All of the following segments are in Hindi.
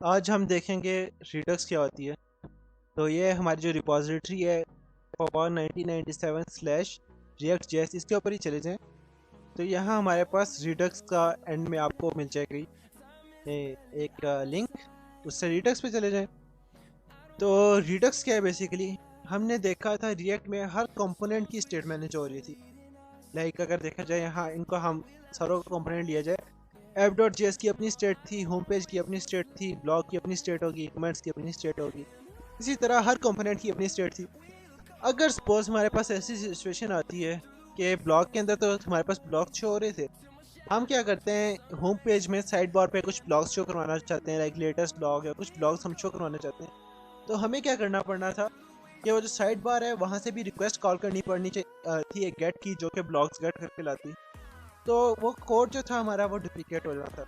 आज हम देखेंगे रिडक्स क्या होती है। तो ये हमारी जो रिपॉजिटरी है फॉर 1997/react.js, इसके ऊपर ही चले जाएं। तो यहाँ हमारे पास रिडक्स का एंड में आपको मिल जाएगी एक लिंक, उससे रिडक्स पे चले जाएं। तो रिडक्स क्या है बेसिकली, हमने देखा था रिएक्ट में हर कंपोनेंट की स्टेट मैनेज हो रही थी। लाइक अगर देखा जाए यहाँ इनको हम सारों का कंपोनेंट लिया जाए, app.js की अपनी स्टेट थी, होम पेज की अपनी स्टेट थी, ब्लॉग की अपनी स्टेट होगी, कमेंट्स की अपनी स्टेट होगी। इसी तरह हर कंपोनेंट की अपनी स्टेट थी। अगर सपोज हमारे पास ऐसी सिचुएशन आती है कि ब्लॉग के अंदर तो हमारे पास ब्लॉग शो हो रहे थे, हम क्या करते हैं होम पेज में साइड बार पे कुछ ब्लॉग्स शो करवाना चाहते हैं, लाइक लेटेस्ट ब्लॉग या कुछ ब्लॉग्स हम शो करवाना चाहते हैं। तो हमें क्या करना पड़ना था कि वो जो साइड बार है वहाँ से भी रिक्वेस्ट कॉल करनी पड़नी थी एक गेट की, जो कि ब्लॉग्स गेट करके लाती। तो वो कोड जो था हमारा वो डुप्लीकेट हो जाता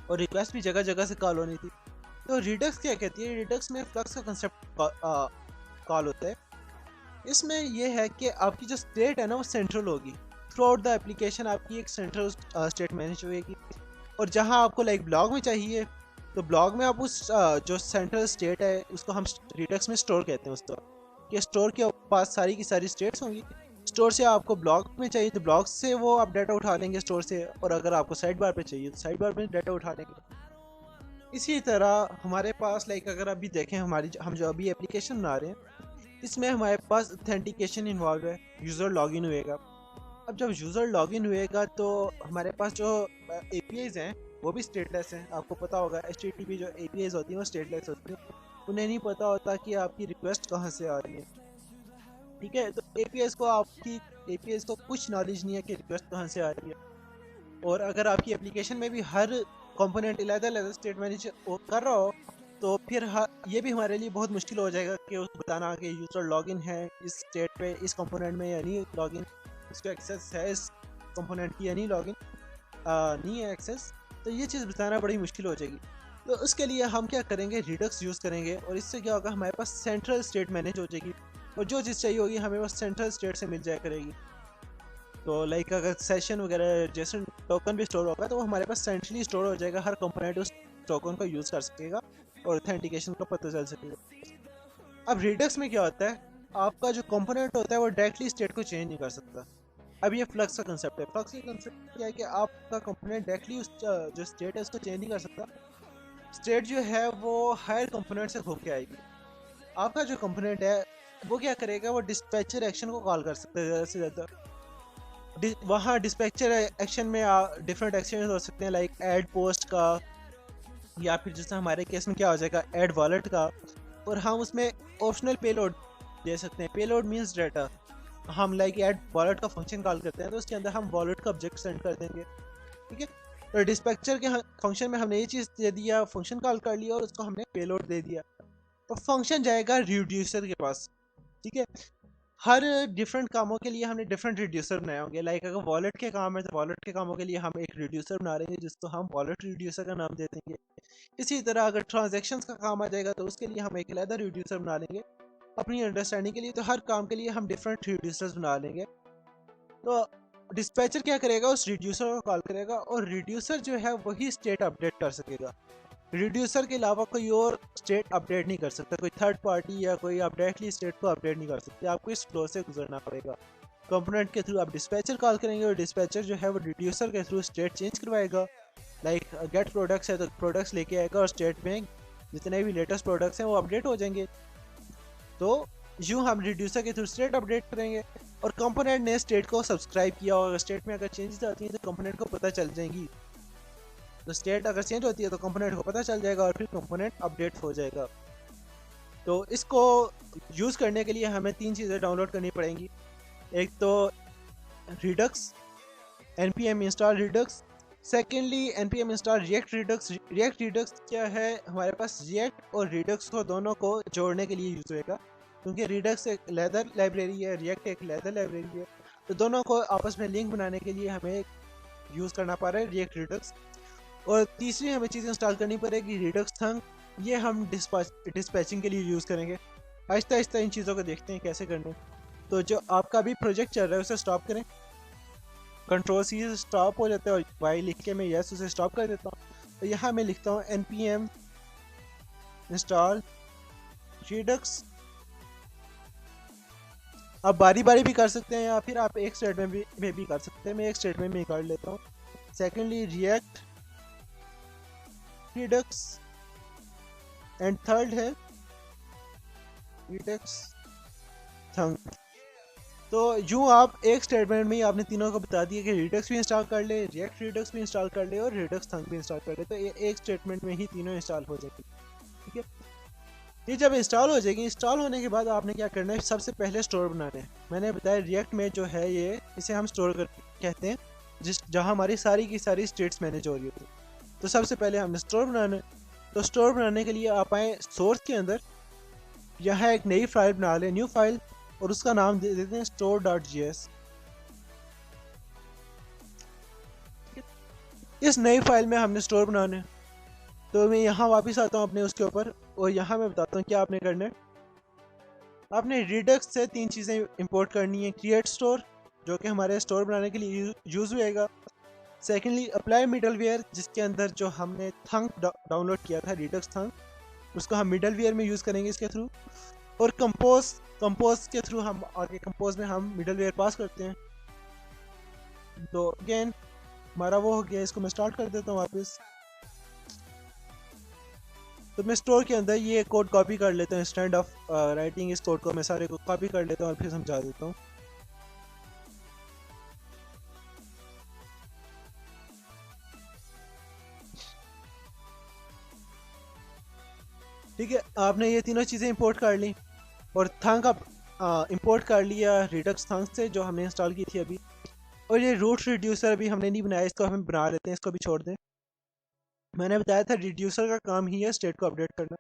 और रिक्वेस्ट भी जगह जगह से कॉल होनी थी। तो रिडक्स क्या कहती है, रिडक्स में फ्लक्स का कंसेप्ट कॉल होता है। इसमें यह है कि आपकी जो स्टेट है ना वो सेंट्रल होगी थ्रू आउट द एप्लीकेशन, आपकी एक सेंट्रल स्टेट मैनेज होगी। और जहां आपको लाइक ब्लॉग में चाहिए तो ब्लॉग में आप उस जो सेंट्रल स्टेट है उसको हम रिडक्स में स्टोर कहते हैं उसको, कि स्टोर के पास सारी की सारी स्टेट्स होंगी। स्टोर से आपको ब्लॉग में चाहिए तो ब्लॉग से वो आप डाटा उठा लेंगे स्टोर से, और अगर आपको साइड बार पे चाहिए तो साइड बार में डाटा उठा लेंगे। इसी तरह हमारे पास लाइक अगर अभी देखें हम जो अभी एप्लीकेशन बना रहे हैं इसमें हमारे पास ऑथेंटिकेशन इन्वॉल्व है, यूज़र लॉगिन हुएगा। अब जब यूज़र लॉगिन हुएगा तो हमारे पास जो APIs हैं वो भी स्टेटलेस हैं। आपको पता होगा HTTP जो APIs होती हैं वो स्टेटलेस होती हैं, उन्हें नहीं पता होता कि आपकी रिक्वेस्ट कहाँ से आ रही है। ठीक है, तो APIs को कुछ नॉलेज नहीं है कि रिक्वेस्ट कहाँ से आ रही है। और अगर आपकी एप्लीकेशन में भी हर कंपोनेंट अलग-अलग स्टेट मैनेज कर रहा हो तो फिर ये भी हमारे लिए बहुत मुश्किल हो जाएगा कि उसको बताना कि यूज़र लॉगिन है इस स्टेट पे इस कंपोनेंट में या नहीं लॉगिन, इसको एक्सेस है इस कंपोनेंट की या नहीं लॉगिन नहीं है एक्सेस। तो ये चीज़ बताना बड़ी मुश्किल हो जाएगी। तो उसके लिए हम क्या करेंगे, रिडक्स यूज़ करेंगे और इससे क्या होगा हमारे पास सेंट्रल स्टेट मैनेज हो जाएगी और जो चीज़ चाहिए होगी हमें बस सेंट्रल स्टेट से मिल जाया करेगी। तो लाइक अगर सेशन वगैरह जैसे टोकन भी स्टोर होगा तो वो हमारे पास सेंट्रली स्टोर हो जाएगा, हर कंपोनेंट उस टोकन को यूज़ कर सकेगा और ऑथेंटिकेशन का पता चल सकेगा। अब रिडक्स में क्या होता है, आपका जो कंपोनेंट होता है वो डायरेक्टली स्टेट को चेंज नहीं कर सकता। अब ये फ्लक्स का कंसेप्ट है। फ्लक्स का कंसेप्ट क्या है कि आपका कंपोनेंट डायरेक्टली उस जो स्टेट है उसको चेंज नहीं कर सकता। स्टेट जो है वो हायर कंपोनेंट से होके आएगी। आपका जो कंपोनेंट है वो क्या करेगा, वो डिस्पैचर एक्शन को कॉल कर सकता है ज़्यादा से ज़्यादा। वहाँ डिस्पैचर एक्शन में डिफरेंट एक्शन हो सकते हैं, लाइक ऐड पोस्ट का, या फिर जैसे हमारे केस में क्या हो जाएगा ऐड वॉलेट का। और हम उसमें ऑप्शनल पेलोड दे सकते हैं। Payload means data. हम लाइक ऐड वॉलेट का फंक्शन कॉल करते हैं तो उसके अंदर हम वॉलेट का ऑब्जेक्ट सेंड कर देंगे। ठीक है, तो डिस्पैचर के फंक्शन में हमने ये चीज़ दे दिया, फंक्शन कॉल कर लिया और उसको हमने पेलोड दे दिया। तो फंक्शन जाएगा रिड्यूसर के पास। ठीक है, हर डिफरेंट कामों के लिए हमने डिफरेंट रिड्यूसर बनाए होंगे। लाइक अगर वॉलेट के काम है तो वॉलेट के कामों के लिए हम एक रिड्यूसर बना लेंगे जिसको हम वॉलेट रिड्यूसर का नाम दे देंगे। इसी तरह अगर ट्रांजैक्शंस का काम आ जाएगा तो उसके लिए हम एक अलग रिड्यूसर बना लेंगे अपनी अंडरस्टैंडिंग के लिए। तो हर काम के लिए हम डिफरेंट रिड्यूसर्स बना लेंगे। तो डिस्पैचर क्या करेगा, उस रिड्यूसर को कॉल करेगा और रिड्यूसर जो है वही स्टेट अपडेट कर सकेगा। रिड्यूसर के अलावा कोई और स्टेट अपडेट नहीं कर सकता, कोई थर्ड पार्टी या कोई आप डायरेक्टली स्टेट को अपडेट नहीं कर सकते। आपको इस फ्लो से गुजरना पड़ेगा। कंपोनेंट के थ्रू आप डिस्पैचर कॉल करेंगे और डिस्पैचर जो है वो रिड्यूसर के थ्रू स्टेट चेंज करवाएगा। लाइक गेट प्रोडक्ट्स है तो प्रोडक्ट्स लेके आएगा और स्टेट में जितने भी लेटेस्ट प्रोडक्ट्स हैं वो अपडेट हो जाएंगे। तो यूँ हम रिड्यूसर के थ्रू स्टेट अपडेट करेंगे और कंपोनेंट ने स्टेट को सब्सक्राइब किया और स्टेट में अगर चेंजेस आती हैं तो कंपोनेंट को पता चल जाएंगी। तो स्टेट अगर चेंज होती है तो कंपोनेंट को पता चल जाएगा और फिर कंपोनेंट अपडेट हो जाएगा। तो इसको यूज़ करने के लिए हमें 3 चीज़ें डाउनलोड करनी पड़ेंगी। एक तो Redux, npm install Redux. Secondly npm install react Redux. React Redux क्या है, हमारे पास रिएक्ट और रिडक्स को दोनों को जोड़ने के लिए यूज़ होएगा, क्योंकि रिडक्स एक लेदर लाइब्रेरी है, रिएक्ट एक लेदर लाइब्रेरी है। तो दोनों को आपस में लिंक बनाने के लिए हमें यूज़ करना पड़ रहा है रिएक्ट रिडक्स। और तीसरी हमें चीज़ इंस्टॉल करनी पड़ेगी रिडक्स थंग। ये हम डिस्पैचिंग के लिए यूज़ करेंगे। आहिस्ता आहिस्ता इन चीज़ों को देखते हैं कैसे करने। तो जो आपका भी प्रोजेक्ट चल रहा है उसे स्टॉप करें, कंट्रोल C से स्टॉप हो जाता है और वाई लिख के मैं यस उसे स्टॉप कर देता हूँ। तो यहाँ मैं लिखता हूँ npm इंस्टॉल रिडक्स। आप बारी बारी भी कर सकते हैं या फिर आप एक स्टेटमेंट में भी कर सकते हैं। मैं एक स्टेटमेंट में कर लेता हूँ। Secondly react Redux and third है रिडक्स थंक। तो यूँ आप एक स्टेटमेंट में ही आपने तीनों को बता दिया कि रिडक्स भी इंस्टॉल कर ले, रिएक्ट रिडक्स भी इंस्टॉल कर ले और रिडक्स थंक भी इंस्टॉल कर ले। तो ये एक स्टेटमेंट में ही तीनों इंस्टॉल हो जाएगी। ठीक है, ये जब इंस्टॉल हो जाएगी, इंस्टॉल होने के बाद आपने क्या करना है, सबसे पहले स्टोर बनाना है। मैंने बताया रिएक्ट में जो है ये, इसे हम स्टोर कर कहते हैं, जहाँ हमारी सारी की सारी स्टेट्स मैनेज हो रही होती है। तो सबसे पहले हमने स्टोर बनाना है। तो स्टोर बनाने के लिए आप आए सोर्स के अंदर, यहाँ एक नई फाइल बना लें, न्यू फाइल, और उसका नाम दे देते हैं store.js। इस नई फाइल में हमने स्टोर बनाना है। तो मैं यहाँ वापस आता हूँ अपने उसके ऊपर, और यहाँ मैं बताता हूँ क्या आपने करना है। आपने रिडक्स से तीन चीज़ें इंपोर्ट करनी है। क्रिएट स्टोर, जो कि हमारे स्टोर बनाने के लिए यूज़ होएगा। सेकेंडली अप्लाई मिडलवेयर, जिसके अंदर जो हमने थंक डाउनलोड किया था, रिडक्स थंक, उसको हम मिडलवेयर में यूज़ करेंगे इसके थ्रू। और कंपोज के थ्रू हम आगे कंपोज में हम मिडलवेयर पास करते हैं। तो अगेन हमारा वो हो गया। इसको मैं स्टार्ट कर देता हूँ वापस। तो मैं स्टोर के अंदर ये कोड कॉपी कर लेता हूँ। इंस्टेड ऑफ राइटिंग इस कोड को मैं सारे को कॉपी कर लेता हूँ और फिर समझा देता हूँ। ठीक है, आपने ये तीनों चीज़ें इंपोर्ट कर ली और थंक आप इंपोर्ट कर लिया रिडक्स थंक से, जो हमने इंस्टॉल की थी अभी। और ये रूट रिड्यूसर अभी हमने नहीं बनाया, इसको हम बना लेते हैं, इसको भी छोड़ दें। मैंने बताया था रिड्यूसर का काम ही है स्टेट को अपडेट करना।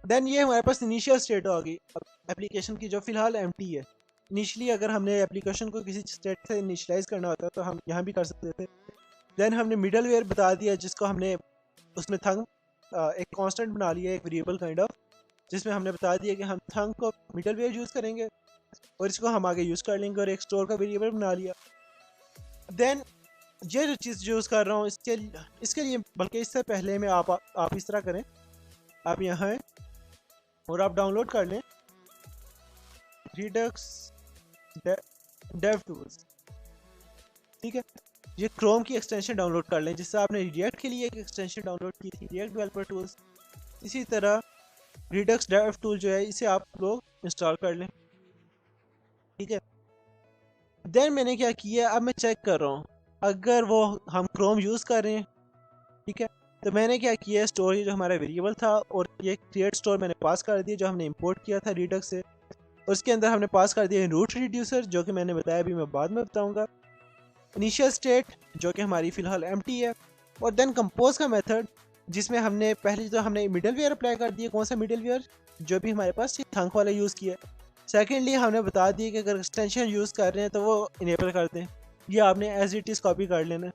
देन ये हमारे पास इनिशियल स्टेट आ गई एप्लीकेशन की, जो फिलहाल एम्प्टी है। इनिशियली अगर हमने एप्लीकेशन को किसी स्टेट से इनिशियलाइज करना होता तो हम यहाँ भी कर सकते थे। देन हमने मिडल वेयर बता दिया, जिसको हमने उसमें थंक एक कांस्टेंट बना लिया, एक वेरिएबल काइंड ऑफ, जिसमें हमने बता दिया कि हम थंक को मिडल वेयर यूज़ करेंगे और इसको हम आगे यूज़ कर लेंगे, और एक स्टोर का वेरिएबल बना लिया। देन ये जो चीज़ यूज़ कर रहा हूँ इसके लिए, बल्कि इससे पहले मैं आप इस तरह करें, आप यहाँ हैं और आप डाउनलोड कर लें रिडक्स डेव टूल्स। ठीक है, ये क्रोम की एक्सटेंशन डाउनलोड कर लें, जिससे आपने रिएक्ट के लिए एक एक्सटेंशन डाउनलोड की थी, रिएक्ट डेवलपर टूल्स। इसी तरह रिडक्स डेव टूल जो है, इसे आप लोग इंस्टॉल कर लें। ठीक है, देन मैंने क्या किया, अब मैं चेक कर रहा हूँ अगर वो हम क्रोम यूज़ कर रहे हैं। ठीक है, तो मैंने क्या किया, स्टोर जो हमारा वेरिएबल था और ये क्रिएट स्टोर मैंने पास कर दिया, जो हमने इंपोर्ट किया था रिडक्स से। उसके अंदर हमने पास कर दिया रूट रिड्यूसर, जो कि मैंने बताया, अभी मैं बाद में बताऊंगा। इनिशियल स्टेट, जो कि हमारी फ़िलहाल एम्प्टी है। और देन कंपोज का मेथड, जिसमें हमने पहले तो हमने मिडल वेयर अप्लाई कर दिया। कौन सा मिडल वेयर? जो भी हमारे पास थंक वाला यूज़ किया। सेकेंडली हमने बता दिया कि अगर एक्सटेंशन यूज़ कर रहे हैं तो वो इनेबल कर दें। ये आपने एज इट इज़ कॉपी कर लेना,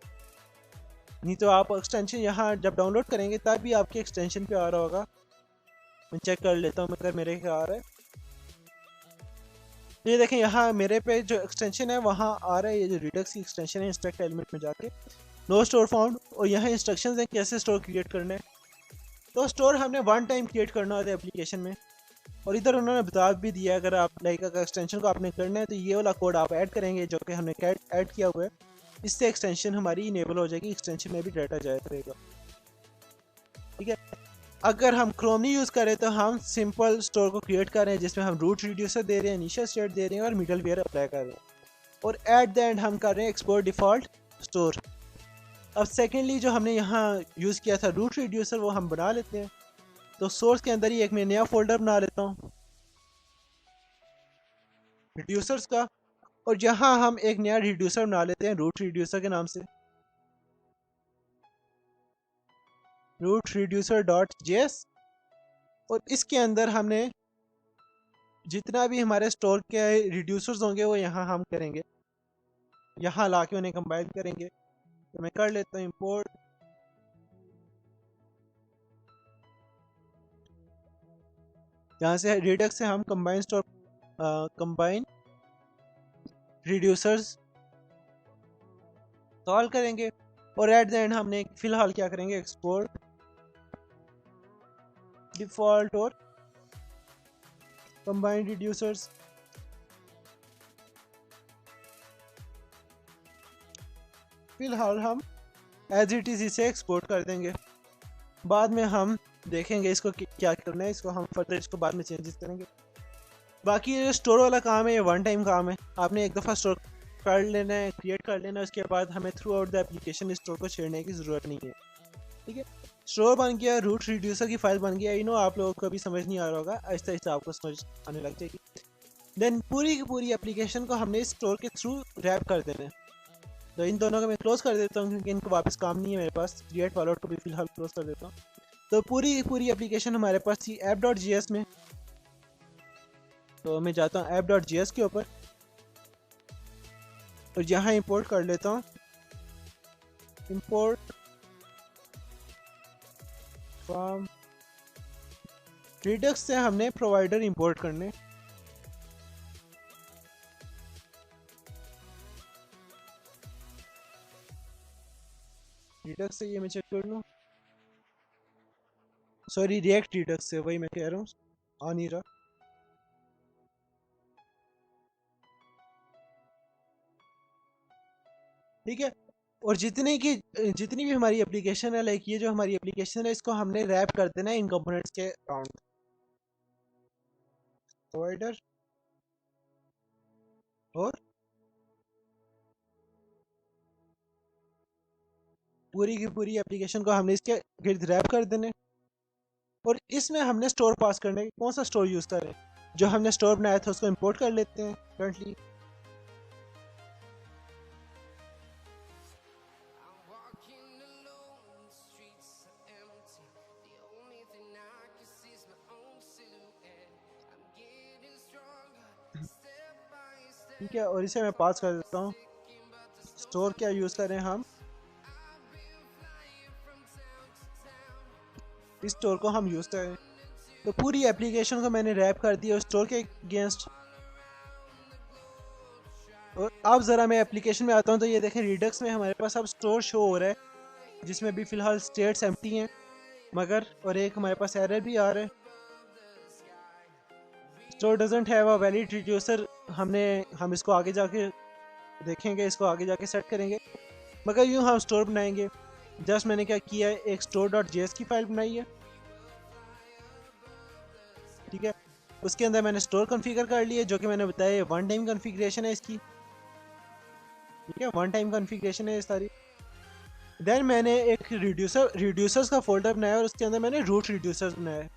नहीं तो आप एक्सटेंशन यहाँ जब डाउनलोड करेंगे तब भी आपके एक्सटेंशन पे आ रहा होगा। मैं चेक कर लेता हूँ अगर मेरे क्या आ रहा है। तो ये देखें, यहाँ मेरे पे जो एक्सटेंशन है वहाँ आ रहा है, ये जो रिडक्स की एक्सटेंशन है, इंस्ट्रक्ट एलिमेंट में जाके नो स्टोर फाउंड, और यहाँ इंस्ट्रक्शंस हैं कैसे स्टोर क्रिएट करना है। तो स्टोर हमने वन टाइम क्रिएट करना होता है एप्लीकेशन में, और इधर उन्होंने बता भी दिया अगर आप लाइक अगर एक्सटेंशन को आपने करना है तो ये वाला कोड आप ऐड करेंगे, जो कि हमने ऐड किया हुआ है। इससे एक्सटेंशन हमारी इनेबल हो जाएगी, एक्सटेंशन में भी डाटा जाया करेगा। ठीक है, अगर हम क्रोम नहीं यूज़ करें तो हम सिंपल स्टोर को क्रिएट कर रहे हैं, जिसमें हम रूट रिड्यूसर दे रहे हैं, इनिशियल स्टेट दे रहे हैं और मिडल वेयर अप्लाई कर रहे हैं, और एट द एंड हम कर रहे हैं एक्सपोर्ट डिफ़ॉल्ट स्टोर। अब सेकेंडली जो हमने यहाँ यूज़ किया था रूट रिड्यूसर, वो हम बना लेते हैं। तो सोर्स के अंदर ही एक मैं नया फोल्डर बना लेता हूँ रिड्यूसर्स का, और यहाँ हम एक नया रिड्यूसर बना लेते हैं रूट रिड्यूसर के नाम से, रूट रिड्यूसर डॉट जेएस। और इसके अंदर हमने जितना भी हमारे स्टोर के रिड्यूसर्स होंगे वो यहाँ हम करेंगे, यहाँ ला के उन्हें कंबाइन करेंगे। तो मैं कर लेता हूँ इंपोर्ट, यहाँ से रिडक्स से हम combine store combine reducers call करेंगे, और एट द एंड हमने फिलहाल क्या करेंगे, एक्सपोर्ट डिफॉल्ट और कंबाइंड रिड्यूसर्स। फिलहाल हम एज इट इज़ इसे एक्सपोर्ट कर देंगे, बाद में हम देखेंगे इसको क्या करना है, इसको हम फर्दर इसको बाद में चेंजेस करेंगे। बाकी ये स्टोर वाला काम है, ये वन टाइम काम है, आपने एक दफ़ा स्टोर कर लेना है, क्रिएट कर लेना है, उसके बाद हमें through out the application store को छेड़ने की ज़रूरत नहीं है। ठीक है, स्टोर बन गया, रूट रिड्यूसर की फाइल बन गया। नो आप लोगों को अभी समझ नहीं आ रहा होगा, आहिस्ता आहिस्ता आपको समझ आने लग जाएगी। देन पूरी की पूरी एप्लीकेशन को हमने स्टोर के थ्रू रैप कर देना है। तो इन दोनों को मैं क्लोज कर देता हूँ क्योंकि इनको वापस काम नहीं है मेरे पास। क्रिएट वॉलेट को भी फिलहाल क्लोज कर देता हूँ। तो पूरी पूरी एप्लीकेशन हमारे पास थी app.js में। तो मैं जाता हूँ app.js के ऊपर और यहाँ इंपोर्ट कर लेता हूँ। इंपोर्ट फ्रॉम रिडक्स से हमने प्रोवाइडर इंपोर्ट करने। रिडक्स से ये मैं चेक कर लूँ, सॉरी रिएक्ट रिडक्स से, वही मैं कह रहा हूँ, आ नहीं रहा। ठीक है, और जितनी भी हमारी एप्लीकेशन है, लाइक ये जो हमारी एप्लीकेशन है, इसको हमने रैप कर देना है इन कंपोनेंट्स के अराउंड। प्रोवाइडर और पूरी की पूरी एप्लीकेशन को हमने इसके गिर्द रैप कर देने। और इसमें हमने स्टोर पास करने, कौन सा स्टोर यूज़ करें, जो हमने स्टोर बनाया था उसको इंपोर्ट कर लेते हैं करंटली। ठीक है, और इसे मैं पास कर देता हूँ। स्टोर क्या यूज़ करें हम, इस स्टोर को हम यूज़ करें। तो पूरी एप्लीकेशन को मैंने रैप कर दिया स्टोर के अगेंस्ट। और अब ज़रा मैं एप्लीकेशन में आता हूँ तो ये देखें रिडक्स में हमारे पास अब स्टोर शो हो रहा है, जिसमें भी फ़िलहाल स्टेट्स एम्प्टी हैं मगर, और एक हमारे पास एरर भी आ रहा है, store doesn't have a valid reducer. हम इसको आगे जाके देखेंगे, इसको आगे जाके सेट करेंगे, मगर यूँ हम स्टोर बनाएंगे। जस्ट मैंने क्या किया है, एक store.js की फाइल बनाई है। ठीक है, उसके अंदर मैंने स्टोर कॉन्फ़िगर कर लिया, जो कि मैंने बताया वन टाइम कॉन्फ़िगरेशन है इसकी। ठीक है, वन टाइम कॉन्फ़िगरेशन है ये सारी। देन मैंने एक रिड्यूसर्स का फोल्डर बनाया और उसके अंदर मैंने रूट रिड्यूसर्स बनाया है।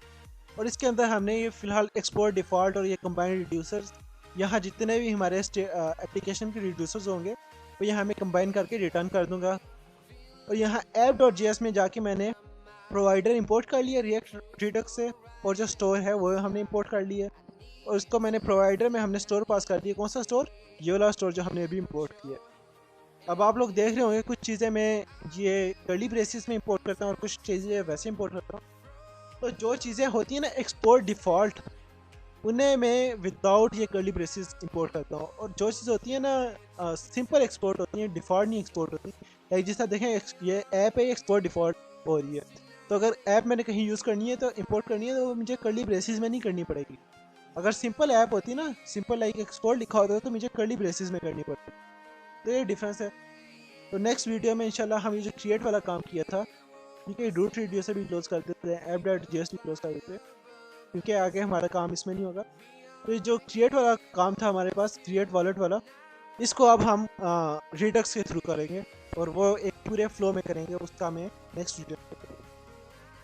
और इसके अंदर हमने ये फ़िलहाल एक्सपोर्ट डिफ़ॉल्ट और ये कंबाइंड रिड्यूसर्स, यहाँ जितने भी हमारे एप्लीकेशन के रिड्यूसर्स होंगे वो यहाँ मैं कंबाइन करके रिटर्न कर दूँगा। और यहाँ app.js में जाके मैंने प्रोवाइडर इंपोर्ट कर लिया रिएक्ट रिडक्स से, और जो स्टोर है वो हमने इंपोर्ट कर लिया। और उसको मैंने प्रोवाइडर में हमने स्टोर पास कर दिया। कौन सा स्टोर, ये वाला स्टोर जो हमने अभी इंपोर्ट किया। अब आप लोग देख रहे होंगे कुछ चीज़ें मैं ये कर्ली ब्रेसिस में इंपोर्ट करता हूँ और कुछ चीज़ें वैसे इंपोर्ट करता हूँ। तो जो चीज़ें होती हैं ना एक्सपोर्ट डिफ़ॉल्ट, उन्हें मैं विदाउट ये कर्ली ब्रेसिस इंपोर्ट करता हूँ। और जो चीज़ होती है ना सिंपल एक्सपोर्ट होती है, डिफ़ॉल्ट नहीं एक्सपोर्ट होती। लाइक जिस तरह देखें ये ऐप है, एक्सपोर्ट डिफ़ॉल्ट हो रही है, तो अगर ऐप मैंने कहीं यूज़ करनी है तो इंपोर्ट करनी है तो वो मुझे कर्ली ब्रेसिस में नहीं करनी पड़ेगी। अगर सिंपल ऐप होती ना, सिंपल लाइक एक्सपोर्ट लिखा होता तो मुझे कर्ली ब्रेसिस में करनी पड़ती। तो ये डिफरेंस है। तो नेक्स्ट वीडियो में इंशाल्लाह हम ये जो क्रिएट वाला काम किया था, ठीक है, रूट रिड्यूसर भी क्लोज कर देते हैं, app.js भी क्लोज कर देते हैं क्योंकि आगे हमारा काम इसमें नहीं होगा। तो ये जो क्रिएट वाला काम था हमारे पास, क्रिएट वॉलेट वाला, इसको अब हम रिडक्स के थ्रू करेंगे और वो एक पूरे फ्लो में करेंगे, उसका मैं नेक्स्ट वीडियो